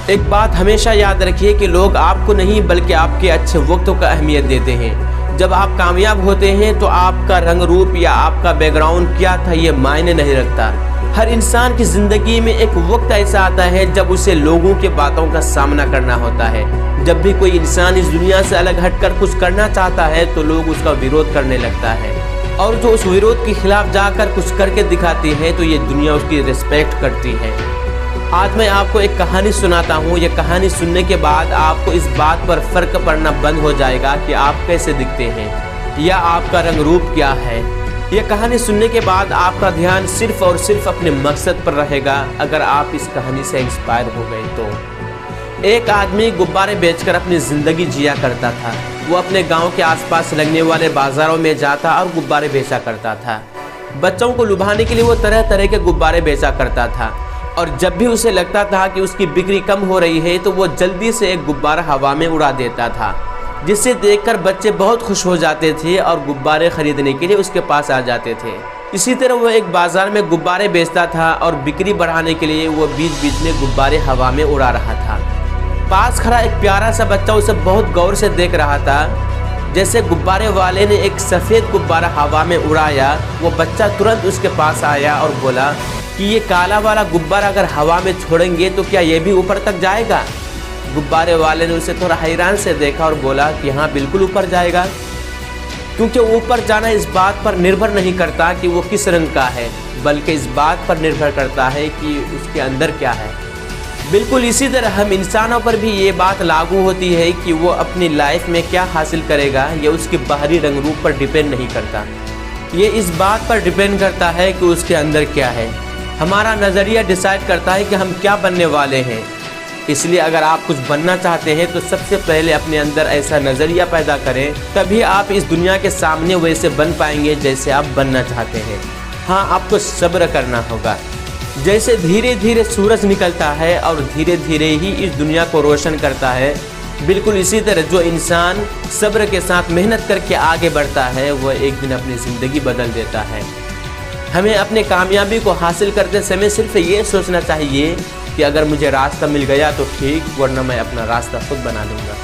एक बात हमेशा याद रखिए कि लोग आपको नहीं बल्कि आपके अच्छे वक्तों का अहमियत देते हैं। जब आप कामयाब होते हैं तो आपका रंग रूप या आपका बैकग्राउंड क्या था ये मायने नहीं रखता। हर इंसान की ज़िंदगी में एक वक्त ऐसा आता है जब उसे लोगों के बातों का सामना करना होता है। जब भी कोई इंसान इस दुनिया से अलग हटकर कुछ करना चाहता है तो लोग उसका विरोध करने लगता है, और जो उस विरोध के खिलाफ जाकर कुछ करके दिखाती है तो ये दुनिया उसकी रिस्पेक्ट करती है। आज मैं आपको एक कहानी सुनाता हूँ। ये कहानी सुनने के बाद आपको इस बात पर फर्क पड़ना बंद हो जाएगा कि आप कैसे दिखते हैं या आपका रंग रूप क्या है। यह कहानी सुनने के बाद आपका ध्यान सिर्फ और सिर्फ अपने मकसद पर रहेगा अगर आप इस कहानी से इंस्पायर हो गए तो। एक आदमी गुब्बारे बेचकर अपनी ज़िंदगी जिया करता था। वो अपने गांव के आसपास लगने वाले बाज़ारों में जाता और गुब्बारे बेचा करता था। बच्चों को लुभाने के लिए वो तरह तरह के गुब्बारे बेचा करता था, और जब भी उसे लगता था कि उसकी बिक्री कम हो रही है तो वो जल्दी से एक गुब्बारा हवा में उड़ा देता था, जिसे देखकर बच्चे बहुत खुश हो जाते थे और गुब्बारे खरीदने के लिए उसके पास आ जाते थे। इसी तरह वो एक बाज़ार में गुब्बारे बेचता था और बिक्री बढ़ाने के लिए वो बीच बीच में गुब्बारे हवा में उड़ा रहा था। पास खड़ा एक प्यारा सा बच्चा उसे बहुत गौर से देख रहा था। जैसे गुब्बारे वाले ने एक सफ़ेद गुब्बारा हवा में उड़ाया, वो बच्चा तुरंत उसके पास आया और बोला कि ये काला वाला गुब्बारा अगर हवा में छोड़ेंगे तो क्या ये भी ऊपर तक जाएगा। गुब्बारे वाले ने उसे थोड़ा हैरान से देखा और बोला कि हाँ, बिल्कुल ऊपर जाएगा, क्योंकि ऊपर जाना इस बात पर निर्भर नहीं करता कि वो किस रंग का है, बल्कि इस बात पर निर्भर करता है कि उसके अंदर क्या है। बिल्कुल इसी तरह हम इंसानों पर भी ये बात लागू होती है कि वो अपनी लाइफ में क्या हासिल करेगा, ये उसके बाहरी रंग रूप पर डिपेंड नहीं करता। ये इस बात पर डिपेंड करता है कि उसके अंदर क्या है। हमारा नज़रिया डिसाइड करता है कि हम क्या बनने वाले हैं। इसलिए अगर आप कुछ बनना चाहते हैं तो सबसे पहले अपने अंदर ऐसा नज़रिया पैदा करें, तभी आप इस दुनिया के सामने वैसे बन पाएंगे जैसे आप बनना चाहते हैं। हाँ, आपको सब्र करना होगा। जैसे धीरे धीरे सूरज निकलता है और धीरे धीरे ही इस दुनिया को रोशन करता है, बिल्कुल इसी तरह जो इंसान सब्र के साथ मेहनत करके आगे बढ़ता है वह एक दिन अपनी ज़िंदगी बदल देता है। हमें अपने कामयाबी को हासिल करते समय सिर्फ ये सोचना चाहिए कि अगर मुझे रास्ता मिल गया तो ठीक, वरना मैं अपना रास्ता खुद बना लूँगा।